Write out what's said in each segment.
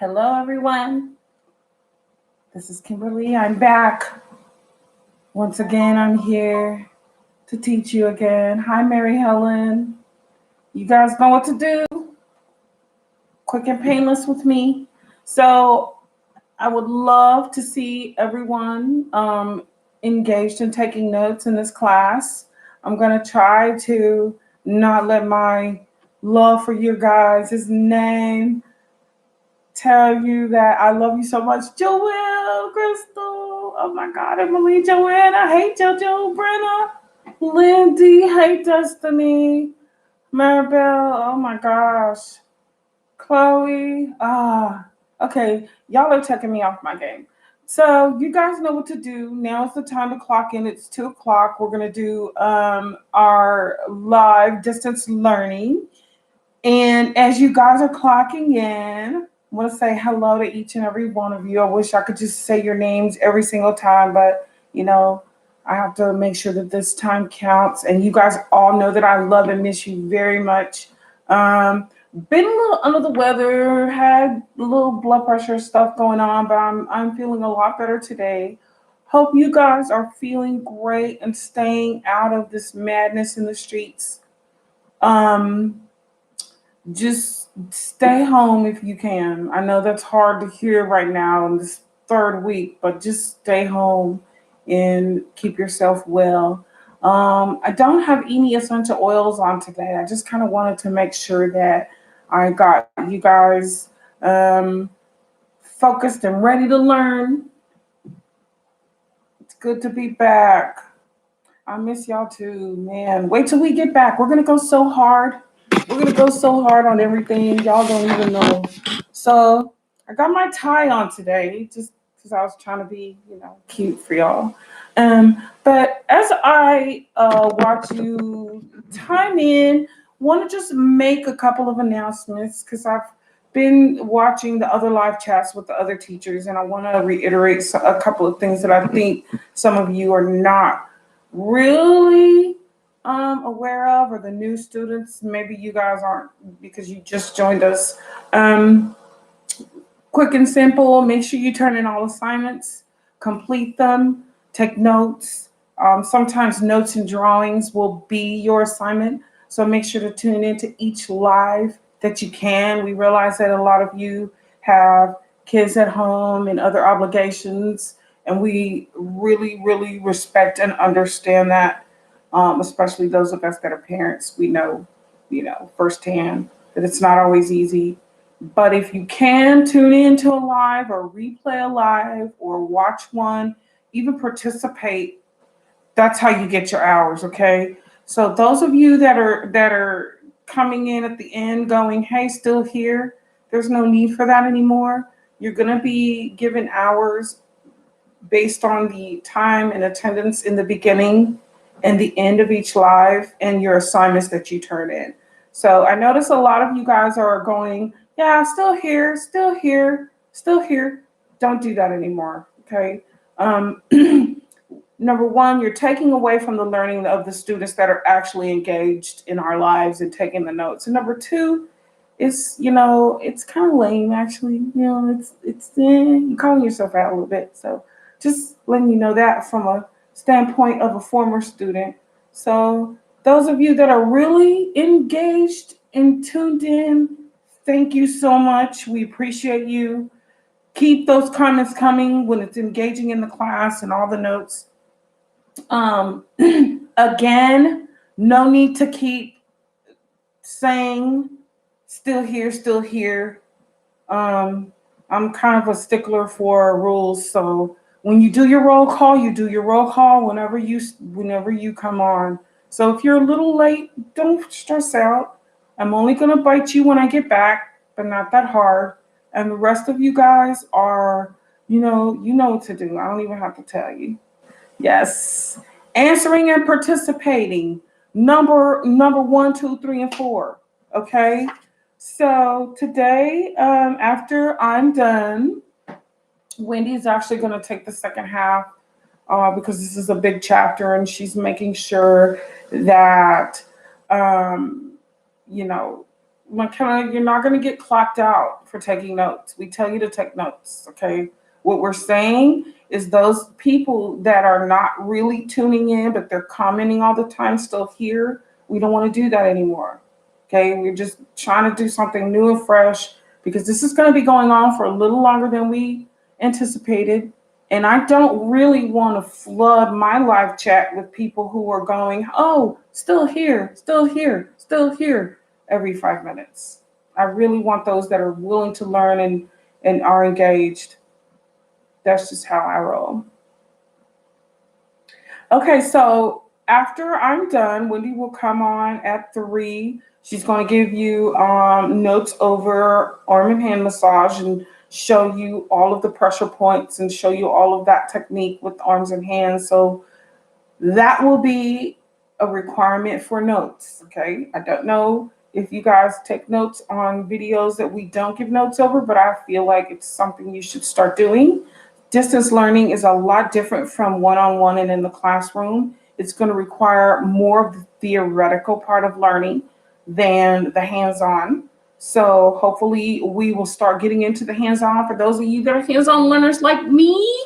Hello, everyone. This is Kimberly. I'm back. Once again, I'm here to teach you again. Hi, Mary Helen. You guys know what to do. Quick and painless with me. So, I would love to see everyone engaged in taking notes in this class. I'm going to try to not let my love for you guys' name tell you that I love you so much. Joelle, Crystal, oh my God, Emily, Joanna, hey JoJo, Brenna, Lindy, hey Destiny, Maribel, oh my gosh, Chloe, okay, y'all are taking me off my game. So you guys know what to do. Now is the time to clock in. It's 2 o'clock. We're gonna do our live distance learning. And as you guys are clocking in, I want to say hello to each and every one of you. I wish I could just say your names every single time, but I have to make sure that this time counts. And you guys all know that I love and miss you very much. Been a little under the weather, had a little blood pressure stuff going on, but I'm feeling a lot better today. Hope you guys are feeling great and staying out of this madness in the streets. Um, just stay home if you can. I know that's hard to hear right now in this third week, but just stay home and keep yourself well. I don't have any essential oils on today. I just kind of wanted to make sure that I got you guys focused and ready to learn. It's good to be back. I miss y'all too, man. Wait till we get back. We're gonna go so hard. We're gonna go so hard on everything. Y'all don't even know. So I got my tie on today, just because I was trying to be, cute for y'all. But as I watch you time in, want to just make a couple of announcements because I've been watching the other live chats with the other teachers, and I want to reiterate a couple of things that I think some of you are not really aware of, or the new students, maybe you guys aren't because you just joined us. Quick and simple, make sure you turn in all assignments, complete them, take notes. Sometimes notes and drawings will be your assignment, so make sure to tune into each live that you can. We realize that a lot of you have kids at home and other obligations, and we really, really respect and understand that, especially those of us that are parents. We know, firsthand that it's not always easy. But if you can tune into a live or replay a live or watch one, even participate, that's how you get your hours, okay? So those of you that are coming in at the end going, hey, still here, there's no need for that anymore. You're gonna be given hours based on the time and attendance in the beginning and the end of each live and your assignments that you turn in. So I notice a lot of you guys are going, yeah, still here, still here, still here. Don't do that anymore, okay? Um, Number one, you're taking away from the learning of the students that are actually engaged in our lives and taking the notes. And number two, it's kind of lame actually. You're calling yourself out a little bit. So just letting you know that from a standpoint of a former student. So those of you that are really engaged and tuned in, thank you so much. We appreciate you. Keep those comments coming when it's engaging in the class and all the notes. Um, Again, no need to keep saying still here, still here. Um, I'm kind of a stickler for rules, so when you do your roll call, you do your roll call whenever you come on. So if you're a little late, don't stress out. I'm only gonna bite you when I get back, but not that hard. And the rest of you guys are, you know what to do. I don't even have to tell you. Yes. Answering and participating. Number one, two, three, and four. Okay. So today, after I'm done, Wendy's actually going to take the second half because this is a big chapter, and she's making sure that um, you know McKenna, you're not going to get clocked out for taking notes. We tell you to take notes, okay? What we're saying is those people that are not really tuning in, but they're commenting all the time, still here, we don't want to do that anymore, okay? We're just trying to do something new and fresh because this is going to be going on for a little longer than we anticipated. And I don't really want to flood my live chat with people who are going, oh, still here, still here, still here, every 5 minutes. I really want those that are willing to learn and are engaged. That's just how I roll. Okay, so after I'm done, Wendy will come on at 3. She's going to give you notes over arm and hand massage and show you all of the pressure points and show you all of that technique with arms and hands. So that will be a requirement for notes, okay? I don't know if you guys take notes on videos that we don't give notes over, but I feel like it's something you should start doing. Distance learning is a lot different from one-on-one and in the classroom. It's going to require more of the theoretical part of learning than the hands-on. So hopefully we will start getting into the hands-on. For those of you that are hands-on learners like me,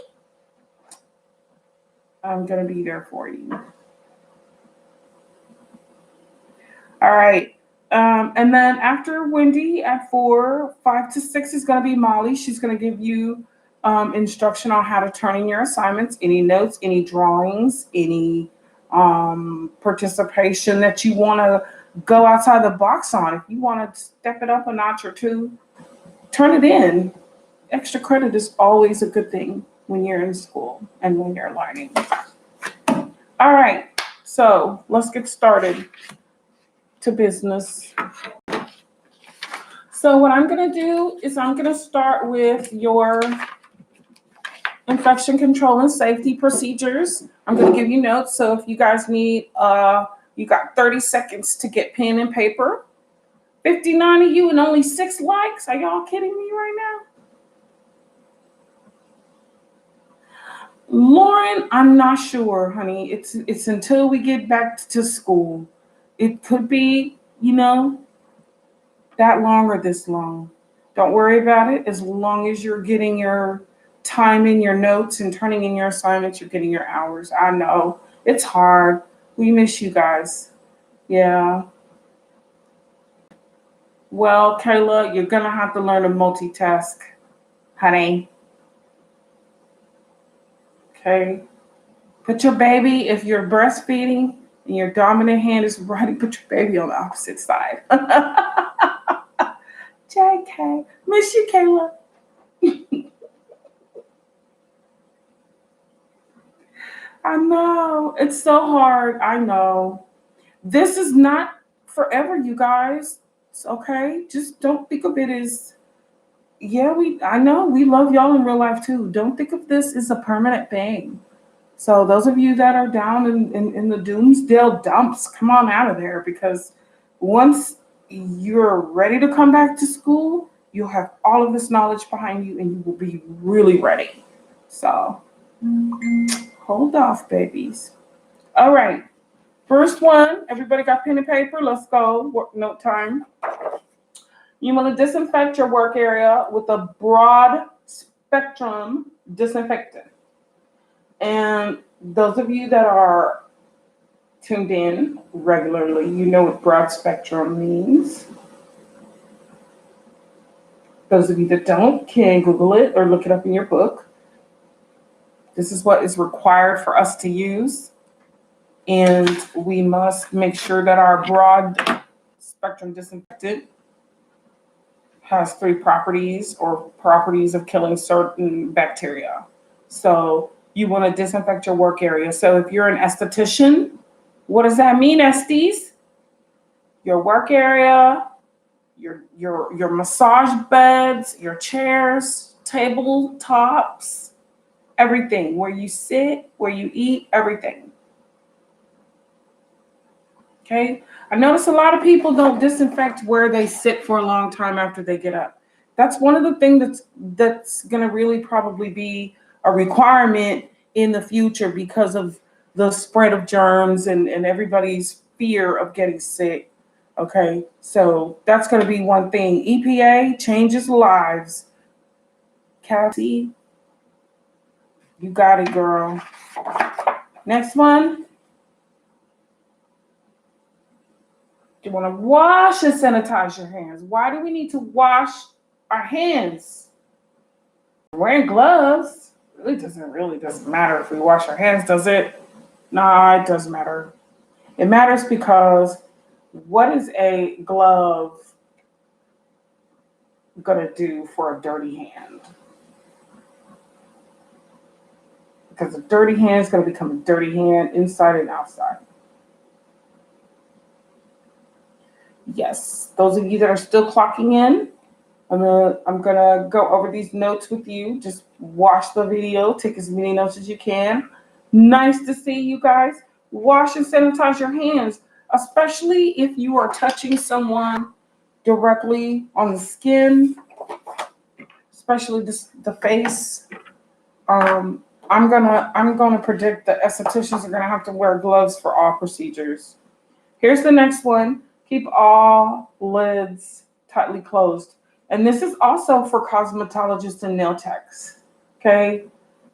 I'm going to be there for you. All right. And then after Wendy at 4, 5 to 6 is going to be Molly. She's going to give you instruction on how to turn in your assignments, any notes, any drawings, any participation that you want to go outside the box on. If you want to step it up a notch or two, turn it in. Extra credit is always a good thing when you're in school and when you're learning. All right, so let's get started to business. So what I'm going to do is I'm going to start with your infection control and safety procedures. I'm going to give you notes. So if you guys need, you got 30 seconds to get pen and paper. 59 of you and only 6 likes. Are y'all kidding me right now? Lauren, I'm not sure, honey. It's until we get back to school. It could be, that long or this long. Don't worry about it. As long as you're getting your time in your notes and turning in your assignments, you're getting your hours. I know it's hard. We miss you guys. Yeah. Well, Kayla, you're going to have to learn to multitask, honey. Okay. Put your baby, if you're breastfeeding and your dominant hand is ready, put your baby on the opposite side. JK, miss you, Kayla. I know, it's so hard. I know. This is not forever, you guys. It's okay. Just don't think of it as, I know we love y'all in real life too. Don't think of this as a permanent thing. So those of you that are down in the doomsday dumps, come on out of there, because once you're ready to come back to school, you'll have all of this knowledge behind you and you will be really ready. So hold off, babies. All right. First one, everybody got pen and paper? Let's go. Work note time. You want to disinfect your work area with a broad spectrum disinfectant. And those of you that are tuned in regularly, you know what broad spectrum means. Those of you that don't can Google it or look it up in your book. This is what is required for us to use. And we must make sure that our broad spectrum disinfectant has 3 properties or properties of killing certain bacteria. So you want to disinfect your work area. So if you're an esthetician, what does that mean, esties? Your work area, your massage beds, your chairs, tabletops, everything. Where you sit, where you eat, everything. Okay? I notice a lot of people don't disinfect where they sit for a long time after they get up. That's one of the things that's going to really probably be a requirement in the future because of the spread of germs and everybody's fear of getting sick. Okay, so that's going to be one thing. EPA changes lives. Cassie, you got it, girl. Next one. You want to wash and sanitize your hands. Why do we need to wash our hands? Wearing gloves really doesn't matter if we wash our hands, does it? Nah, it does matter. It matters because what is a glove gonna do for a dirty hand? Because a dirty hand is gonna become a dirty hand inside and outside. Yes, those of you that are still clocking in, I'm gonna go over these notes with you. Just watch the video, take as many notes as you can. Nice to see you guys. Wash and sanitize your hands, especially if you are touching someone directly on the skin, especially the face. I'm gonna predict that estheticians are gonna have to wear gloves for all procedures. Here's the next one. Keep all lids tightly closed. And this is also for cosmetologists and nail techs. Okay?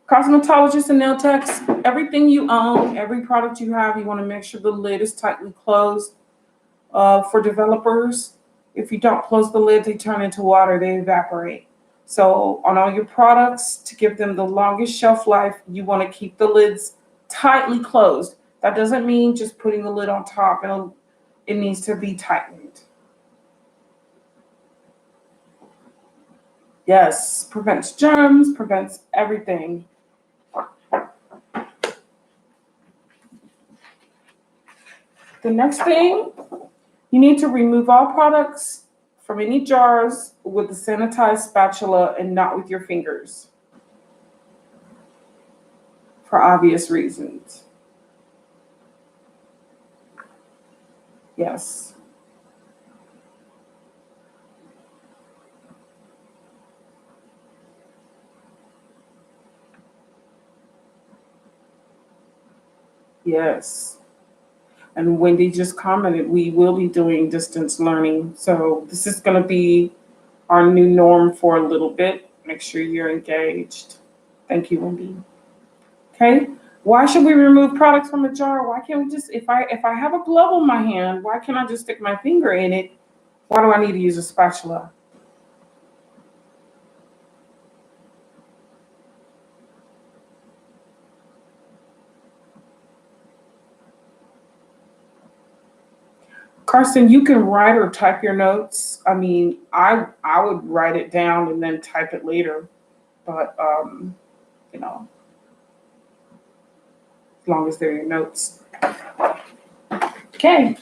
Cosmetologists and nail techs, everything you own, every product you have, you want to make sure the lid is tightly closed. For developers, if you don't close the lid, they turn into water, they evaporate. So on all your products, to give them the longest shelf life, you want to keep the lids tightly closed. That doesn't mean just putting the lid on top, and it needs to be tightened. Yes, prevents germs, prevents everything. The next thing, you need to remove all products from any jars with a sanitized spatula and not with your fingers, for obvious reasons. Yes. Yes. And Wendy just commented, we will be doing distance learning. So this is going to be our new norm for a little bit. Make sure you're engaged. Thank you, Wendy. Okay. Why should we remove products from a jar? Why can't we just, if I have a glove on my hand, why can't I just stick my finger in it? Why do I need to use a spatula? Carson, you can write or type your notes. I mean, I would write it down and then type it later, but you know, as long as they're your notes. Okay.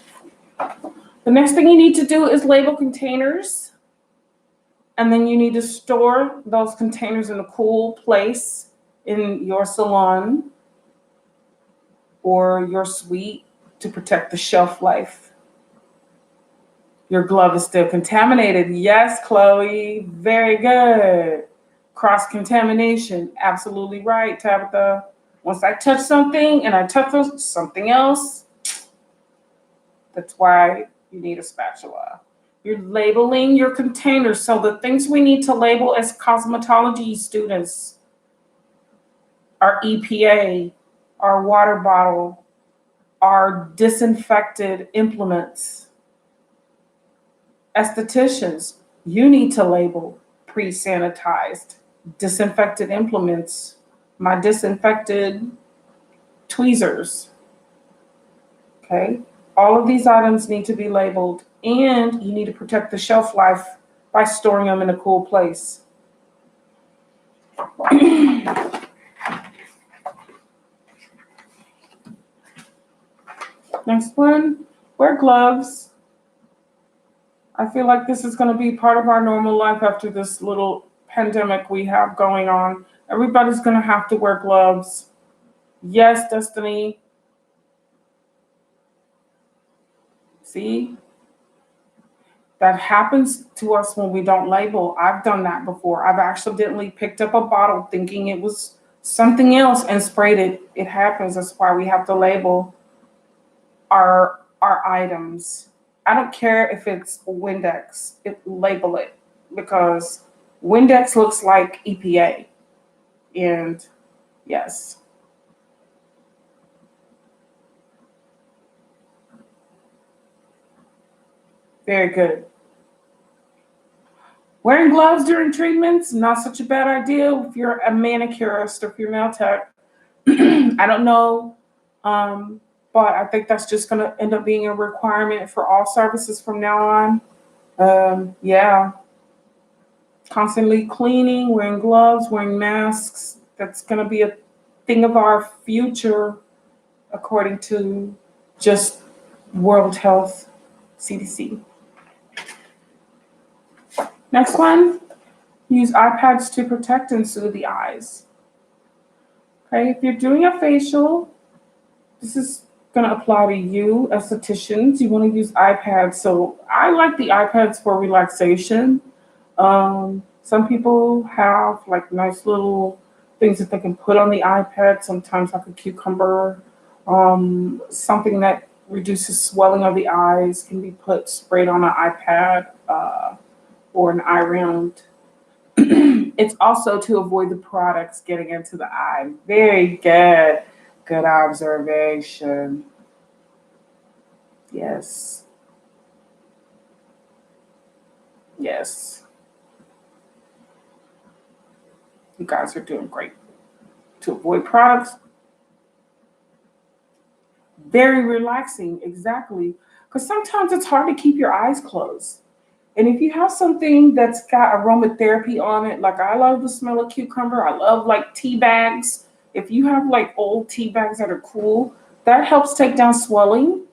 The next thing you need to do is label containers, and then you need to store those containers in a cool place in your salon or your suite to protect the shelf life. Your glove is still contaminated. Yes, Chloe, very good. Cross contamination, absolutely right, Tabitha. Once I touch something and I touch something else, that's why you need a spatula. You're labeling your containers. So the things we need to label as cosmetology students are EPA, our water bottle, our disinfected implements. Estheticians, you need to label pre-sanitized, disinfected implements, my disinfected tweezers. Okay? All of these items need to be labeled, and you need to protect the shelf life by storing them in a cool place. Next one, wear gloves. I feel like this is going to be part of our normal life after this little pandemic we have going on. Everybody's going to have to wear gloves. Yes, Destiny. See? That happens to us when we don't label. I've done that before. I've accidentally picked up a bottle thinking it was something else and sprayed it. It happens. That's why we have to label our items. I don't care if it's Windex, label it, because Windex looks like EPA. And yes, very good. Wearing gloves during treatments, not such a bad idea if you're a manicurist or female tech. I don't know, um, but I think that's just going to end up being a requirement for all services from now on. Yeah, constantly cleaning, wearing gloves, wearing masks. That's going to be a thing of our future, according to just World Health CDC. Next one, use iPads to protect and soothe the eyes. Okay, if you're doing a facial, this is going to apply to you, estheticians. You want to use iPads. So I like the iPads for relaxation. Some people have like nice little things that they can put on the iPad, sometimes like a cucumber, something that reduces swelling of the eyes can be put sprayed on an iPad or an eye round. It's also to avoid the products getting into the eye. Very good. Good observation. Yes. Yes. You guys are doing great. To avoid products, very relaxing. Exactly. Because sometimes it's hard to keep your eyes closed. And if you have something that's got aromatherapy on it, like I love the smell of cucumber, I love like tea bags. If you have like old tea bags that are cool, that helps take down swelling.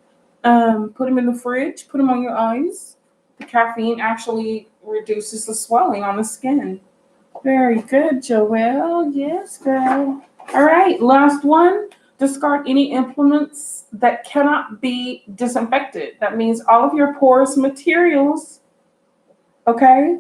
Put them in the fridge, put them on your eyes. The caffeine actually reduces the swelling on the skin. Very good, Joelle. Yes, girl. All right, last one. Discard any implements that cannot be disinfected. That means all of your porous materials, okay?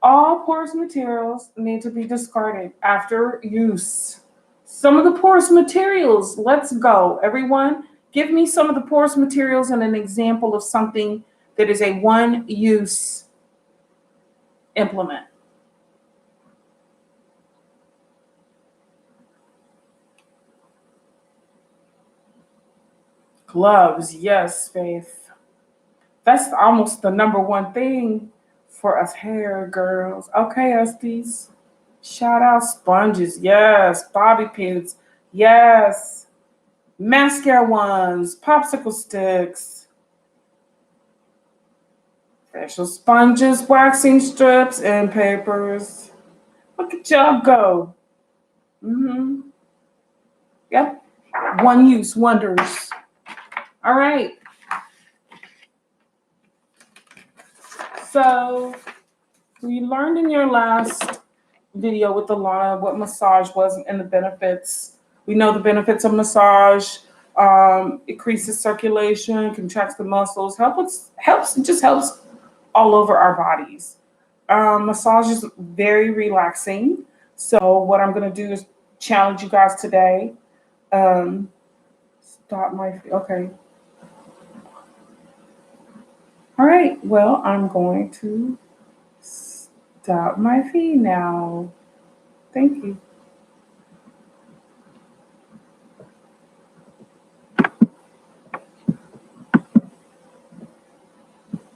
All porous materials need to be discarded after use. Some of the porous materials, let's go. Everyone, give me some of the porous materials and an example of something that is a one use implement. Gloves, yes, Faith. That's almost the number one thing for us hair girls. Okay, Estes. Shout out sponges, yes. Bobby pins, yes. Mascara ones, popsicle sticks, facial sponges, waxing strips, and papers. Look at y'all go. Mm-hmm. Yep. One use wonders. All right. So we learned in your last video with Alana what massage was and the benefits. We know the benefits of massage. Increases circulation, contracts the muscles, helps, it just helps all over our bodies. Massage is very relaxing. So what I'm gonna do is challenge you guys today. Um, stop my okay. All right. Well, I'm going to stop my feed now. Thank you.